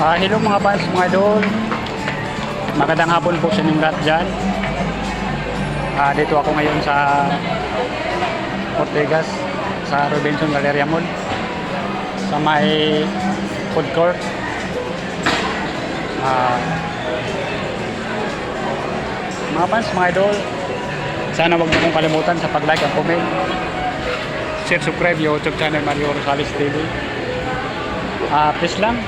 Hello mga fans, mga idol. Magandang hapon po sa inyong lahat dyan. Dito ako ngayon sa Ortegas, sa Robinson Galleria Mall, sa may food court. Mga fans, mga idol, sana wag niyo kong kalimutan sa pag-like at comment, share, subscribe yung YouTube channel Mario Rosales TV. Please lang,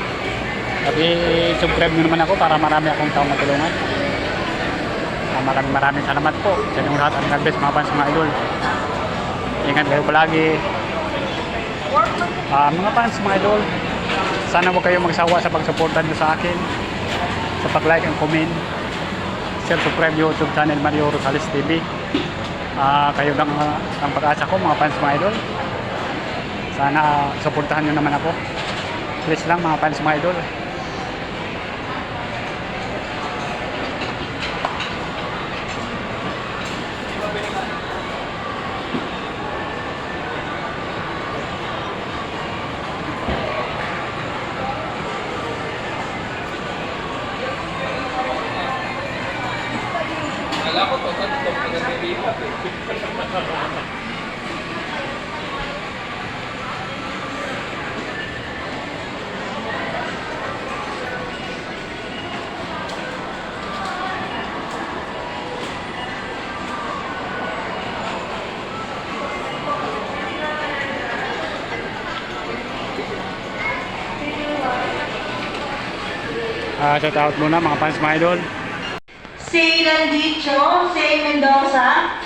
subscribe nyo naman ako para marami akong taong matulungan. Maraming salamat po sa inyong lahat. God bless mga fans, mga idol. Ingat kayo palagi. Mga fans, mga idol, sana huwag kayong magsawa sa pagsuportan nyo sa akin, sa pag-like and comment, share, subscribe yung YouTube channel Mario Rosales TV. Kayo lang ang pag-asa ko mga fans, mga idol. Sana suportahan nyo naman ako. Please lang mga fans, mga idol. Alam ko to, sa itong pinag-iipat eh. Shout out muna mga fans, mga idol. Si Randicho, si Mendoza.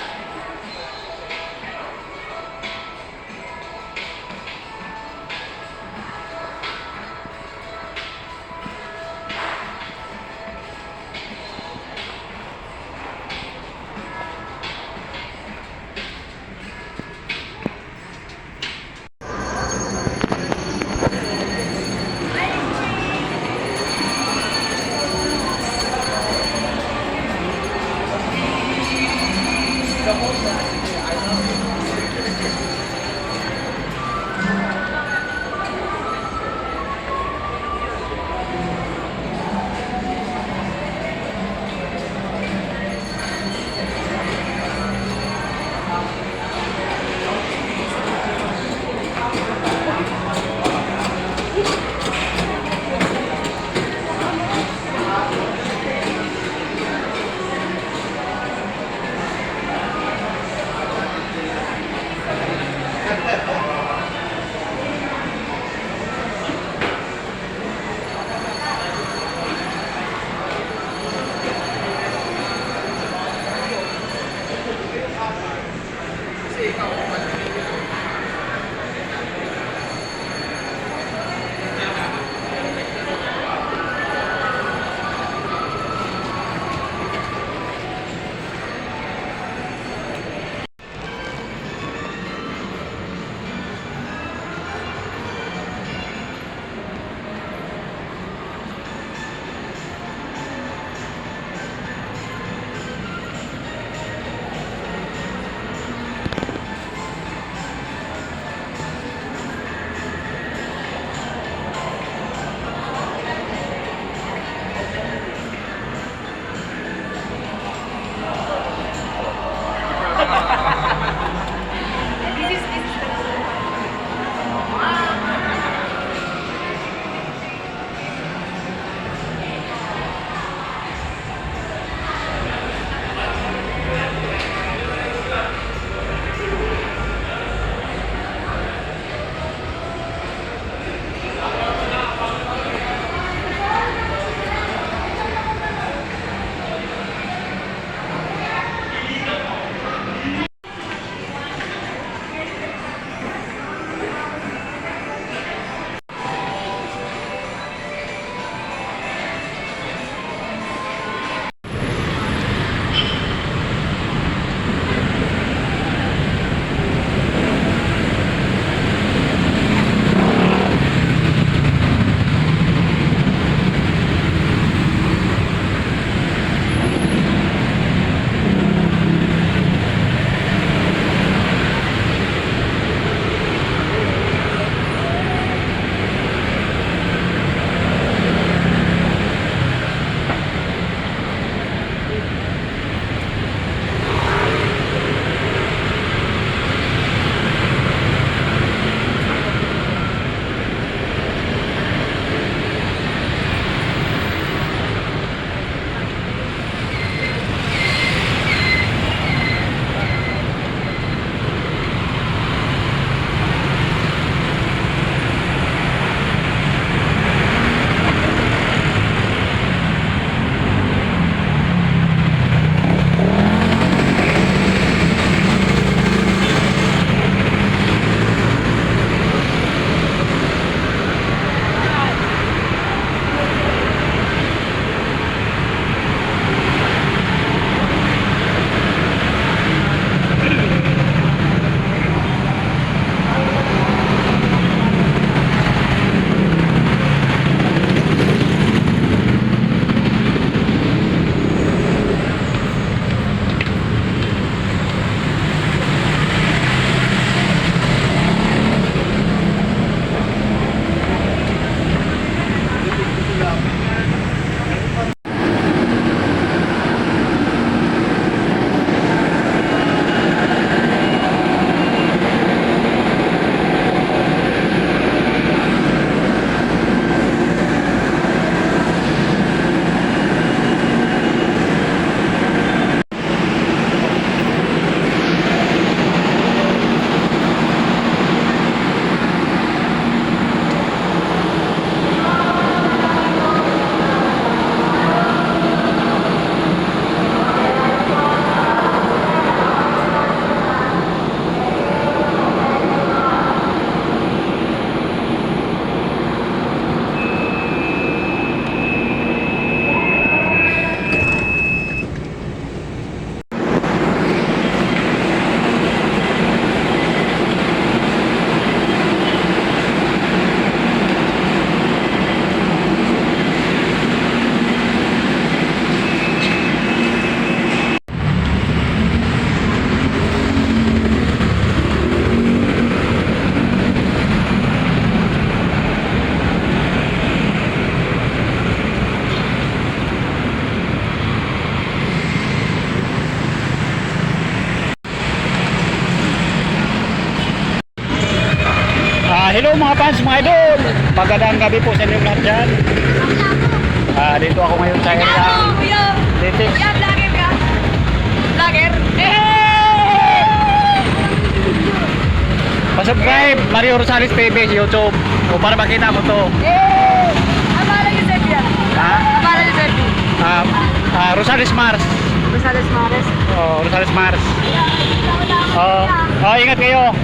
Hello mga fans, mga idol. Magandang gabi po sa inyong lahat dyan. Dito ako ngayon sa area Litix. Vlogger ka? Vlogger? Pa-subscribe Mario Rosales TV sa YouTube o para makita mo to. Abala yung Zeb yan. Ha? Abala yung Zeb. Rosales Mars. Rosales Mares. Oh, Rosales Mars. Ingat kayo.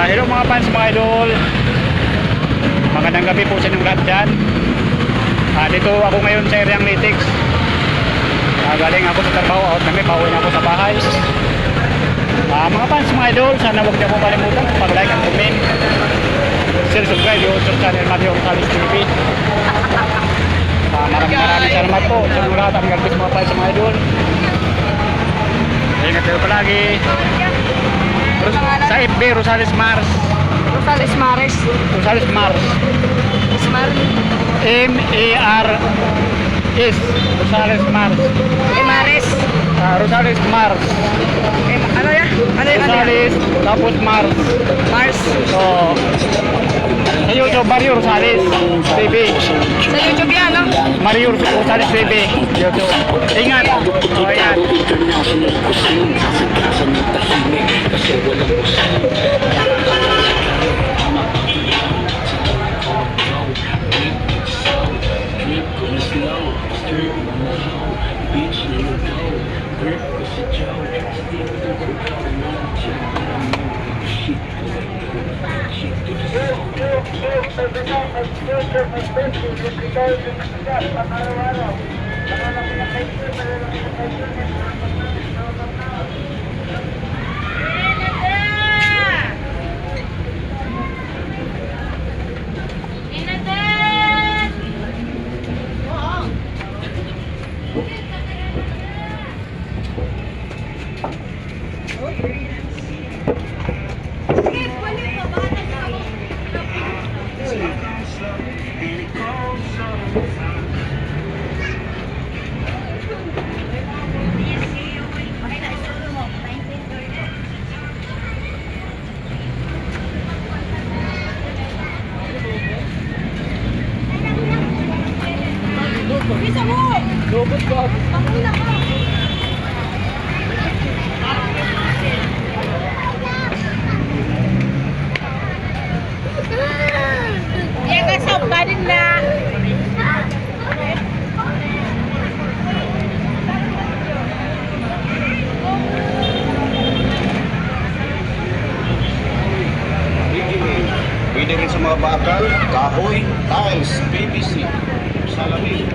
Hello mga fans, mga idol. Magandang gabi po sa inyong lahat dyan. Dito ako ngayon sa area Litix. Galing ako sa trabaho at kami pauwi na ako sa bahay. Mga fans, mga idol, sana huwag niyo po kalimutan pag-like and comment, share, subscribe yung YouTube channel Mario Rosales TV. Maraming salamat po sa inyong lahat. Ang garbis mga fans, mga idol. Ingat kayo palagi. Sa FB, Rosales Mars. Rosales Mares. Rosales Mars. Smar. M-A-R-S. Rosales Mars. Mares. Rosales Mars. Ano yan? Ano yan? Rosales, tapos Mars. Mars. So, sa YouTube, Mario Rosales TV. Sa YouTube yan, no? Mario Rosales TV. YouTube. Ingat. O, ayan. Pwede rin sa mga bakal, kahoy, tiles, PVC, salamin.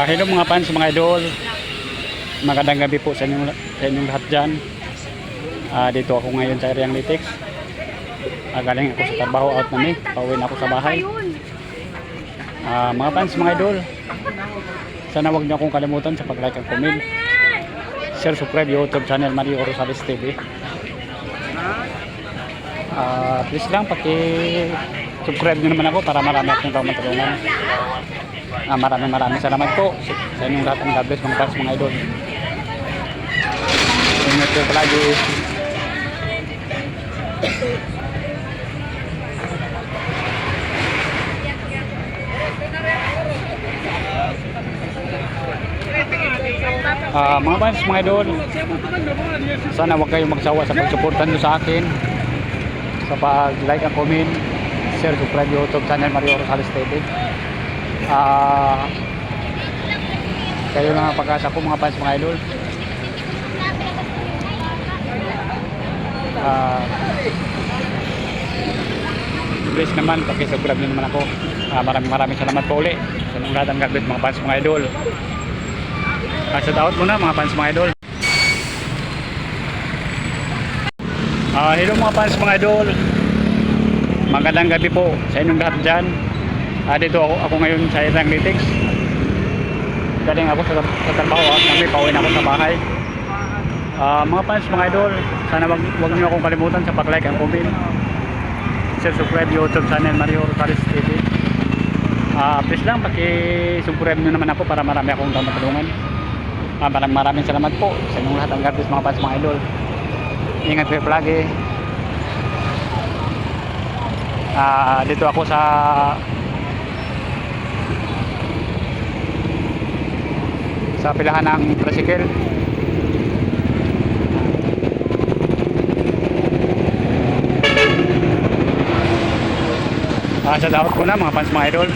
Hello mga fans, mga idol. Magandang gabi po sa inyong lahat dyan. Dito ako ngayon sa Ariang Litex. Galing ako sa trabaho, out na pauwi na ako sa bahay. Mga fans, mga idol, sana wag niyo akong kalimutan sa pag-like at comment. Share, subscribe YouTube channel Mario Rosales TV. Please lang paki-subscribe nyo naman ako para marami akong matulungan. Maraming salamat po sa inyong lahat. God bless mga fans, mga idol. Ingat kayo palagi. Mga fans, mga idol, sana huwag kayong magsawa sa pagsuportan nyo sa akin, sa pag-like and comment, share, subscribe YouTube channel Mario Rosales TV. Kayo lang ang pag-asa ko mga fans, mga idol. Please naman paki-subscribe nyo naman ako. Maraming salamat po uli sa inyong lahat ng God bless mga fans, mga idol. Shout out muna mga fans, mga idol. Hello mga fans, mga idol. Magandang gabi po sa inyong lahat dyan. Dito ako ngayon sa Ariang Litex. Galing ako sa trabaho at pauwi na ako sa bahay. Mga fans, mga idol, sana wag niyo akong kalimutan sa pag-like and comment. Share, subscribe YouTube channel Mario Rosales TV. Please lang paki-subscribe nyo naman ako para marami akong matulungan. Maraming salamat po sa inyong lahat ng God bless mga fans, mga idol. Ingat kayo palagi. Dito ako sa pilahan ng tricycle. Shout out ko na mga fans, mga idol.